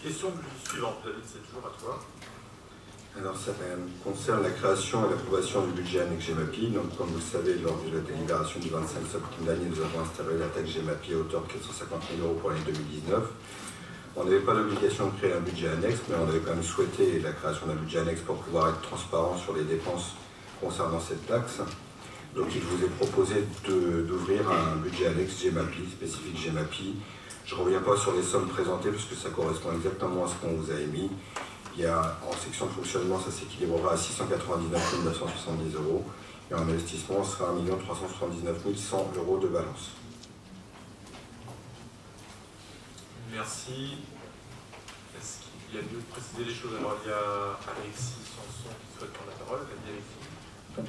Question suivante, David, c'est toujours à toi. Alors ça concerne la création et l'approbation du budget annexe GEMAPI. Donc comme vous le savez, lors de la délibération du 25 septembre dernier, nous avons installé la taxe GEMAPI à hauteur de 450 000 € pour l'année 2019. On n'avait pas l'obligation de créer un budget annexe, mais on avait quand même souhaité la création d'un budget annexe pour pouvoir être transparent sur les dépenses concernant cette taxe. Donc il vous est proposé d'ouvrir un budget annexe GEMAPI, spécifique GEMAPI. Je ne reviens pas sur les sommes présentées parce que ça correspond exactement à ce qu'on vous a émis. Il y a, en section de fonctionnement, ça s'équilibrera à 699 970 € et en investissement, ce sera 1 379 100 € de balance. Merci. Est-ce qu'il y a mieux de préciser les choses? Alors il y a Alexis Sanson qui souhaite prendre la parole.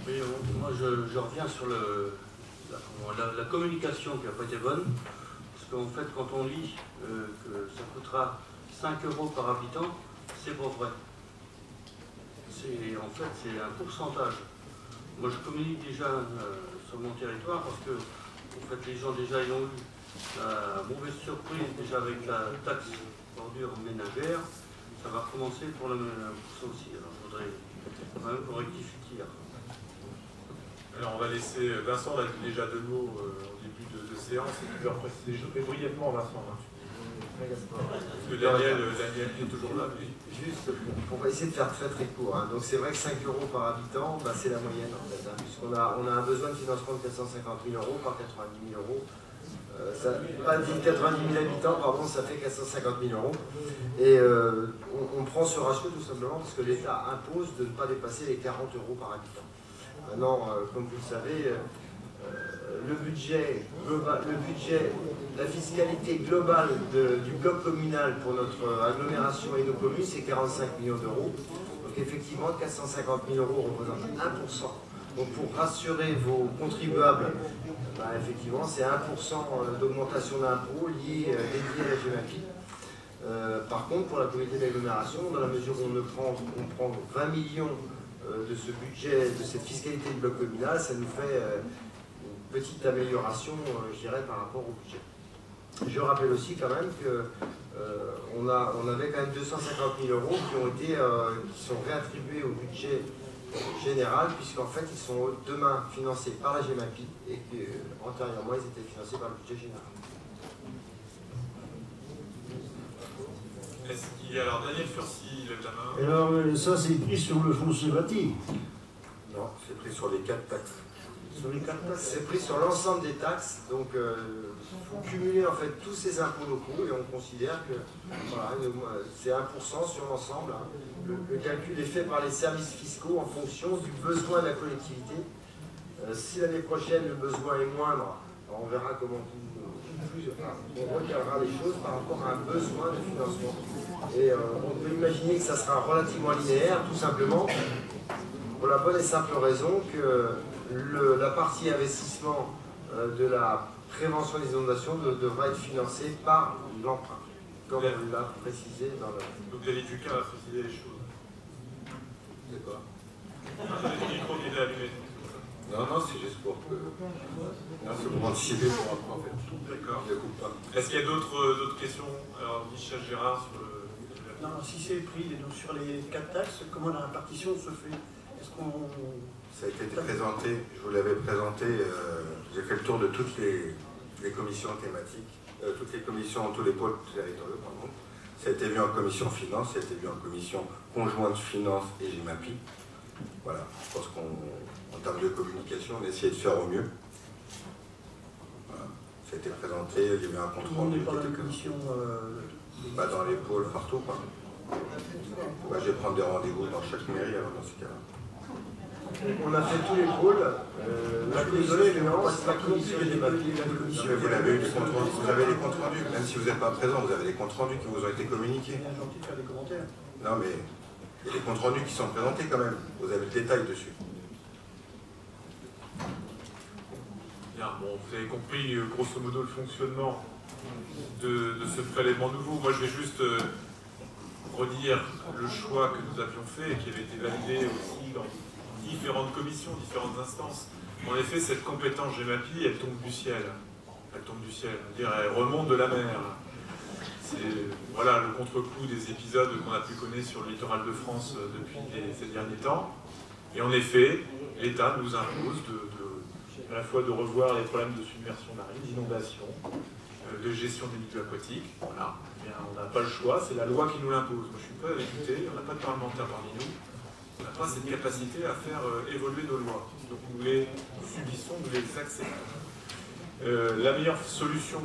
Oui, moi je reviens sur la communication qui n'a pas été bonne. Parce qu'en fait, quand on lit que ça coûtera 5 € par habitant, c'est pas vrai. En fait, c'est un pourcentage. Moi, je communique déjà sur mon territoire parce que, en fait, les gens déjà ayant eu la mauvaise surprise déjà avec la taxe bordure ménagère, ça va recommencer pour ça aussi. Alors, je voudrais quand même rectifier. Alors, on va laisser Vincent, on a dit déjà deux mots au début de séance, et tu veux repréciser les choses, mais brièvement, Vincent. Parce que Daniel est toujours là. Mais... Juste, on va essayer de faire très très court. Hein. Donc c'est vrai que 5 € par habitant, bah, c'est la moyenne en fait. Hein, puisqu'on a un besoin de financement de 450 000 € par 90 000 €. Pas 90 000 habitants, pardon, ça fait 450 000 €. Et on prend ce ratio tout simplement parce que l'État impose de ne pas dépasser les 40 € par habitant. Maintenant, comme vous le savez, le budget, la fiscalité globale du bloc communal pour notre agglomération et nos communes, c'est 45 millions d'euros. Donc effectivement, 450 000 € représentent 1%. Donc pour rassurer vos contribuables, bah, effectivement, c'est 1% d'augmentation d'impôts dédié à la GEMAPI. Par contre, pour la communauté d'agglomération, dans la mesure où on prend 20 millions de ce budget, de cette fiscalité du bloc communal, ça nous fait une petite amélioration, je dirais, par rapport au budget. Je rappelle aussi quand même qu'on avait quand même 250 000 € qui sont réattribués au budget général, puisqu'en fait ils sont demain financés par la GEMAPI et qu'antérieurement ils étaient financés par le budget général. Est-ce qu'il y a alors Daniel Furcy, lève la main. Alors ça c'est pris sur le foncier bâti. Non, c'est pris sur les 4 taxes. Sur les 4 taxes, c'est pris sur l'ensemble des taxes, donc il faut cumuler en fait tous ces impôts locaux et on considère que voilà, c'est 1% sur l'ensemble. Hein. Le calcul est fait par les services fiscaux en fonction du besoin de la collectivité. Si l'année prochaine le besoin est moindre, on verra comment on regardera les choses par rapport à un besoin de financement. Et on peut imaginer que ça sera relativement linéaire, tout simplement, pour la bonne et simple raison que la partie investissement de la prévention des inondations devra être financée par l'emprunt, comme on l'a précisé dans le... Donc David Ducas a précisé les choses. C'est quoi? Le micro qui est allumé. Non, c'est juste pour que... C'est pour anticiper pour après, en fait. D'accord. Je ne coupe pas. Est-ce qu'il y a d'autres questions? Alors, Michel Gérard sur le... Non, si c'est pris donc, sur les 4 taxes, comment la répartition se fait? Est-ce qu'on... Ça a été présenté, je vous l'avais présenté, j'ai fait le tour de toutes les commissions thématiques, toutes les commissions, tous les pôles territoriaux, pardon. Ça a été vu en commission finance, ça a été vu en commission conjointe finance et GEMAPI. Voilà, je pense qu'en termes de communication, on a essayé de faire au mieux. Voilà. Ça a été présenté, il y avait un contrôle. On n'est pas dans la commission... dans les pôles, partout, quoi. Je vais prendre des rendez-vous dans chaque mairie, alors, dans ce cas-là. On a fait tous les pôles, la commission des finances, la commission des papiers, la commission... Vous avez eu les comptes rendus, vous avez les comptes rendus, même si vous n'êtes pas présent, vous avez les comptes rendus qui vous ont été communiqués. C'est gentil de faire des commentaires. Non mais, il y a des comptes rendus qui sont présentés quand même, vous avez le détail dessus. Bien, bon, vous avez compris grosso modo le fonctionnement de ce prélèvement nouveau. Moi je vais juste redire le choix que nous avions fait et qui avait été validé aussi dans différentes commissions, différentes instances. En effet, cette compétence GEMAPI, elle tombe du ciel. Elle tombe du ciel. On dirait, elle remonte de la mer. c'est voilà, le contre-coup des épisodes qu'on a pu connaître sur le littoral de France depuis ces derniers temps. Et en effet, l'État nous impose à la fois de revoir les problèmes de submersion marine, d'inondation, de gestion des milieux aquatiques. Voilà. Eh bien, on n'a pas le choix, c'est la loi qui nous l'impose. Moi, je ne suis pas député, on n'a pas de parlementaire parmi nous. On n'a pas cette capacité à faire évoluer nos lois. Donc nous les subissons, nous les acceptons. La meilleure solution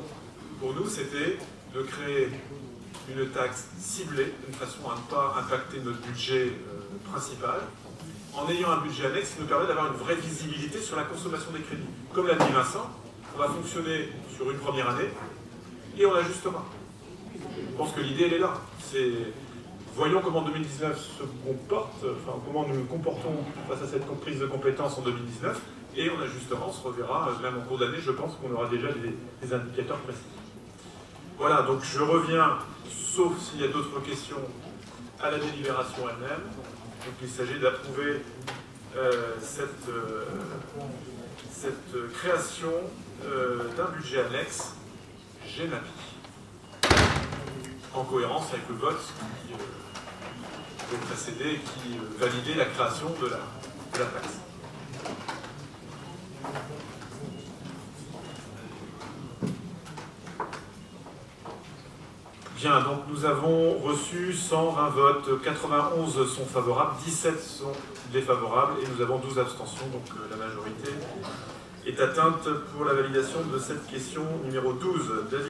pour nous, c'était de créer une taxe ciblée, de façon à ne pas impacter notre budget principal, en ayant un budget annexe qui nous permet d'avoir une vraie visibilité sur la consommation des crédits. Comme l'a dit Vincent, on va fonctionner sur une première année et on ajustera. Je pense que l'idée, elle est là. Voyons comment 2019 se comporte, enfin comment nous nous comportons face à cette prise de compétences en 2019, et on ajustera, on se reverra, même en cours d'année, je pense qu'on aura déjà des indicateurs précis. Voilà, donc je reviens, sauf s'il y a d'autres questions, à la délibération elle-même. Donc il s'agit d'approuver cette création d'un budget annexe GEMAPI, en cohérence avec le vote qui précédé, qui validait la création de la taxe. Bien, donc nous avons reçu 120 votes, 91 sont favorables, 17 sont défavorables et nous avons 12 abstentions, donc la majorité est atteinte pour la validation de cette question numéro 12.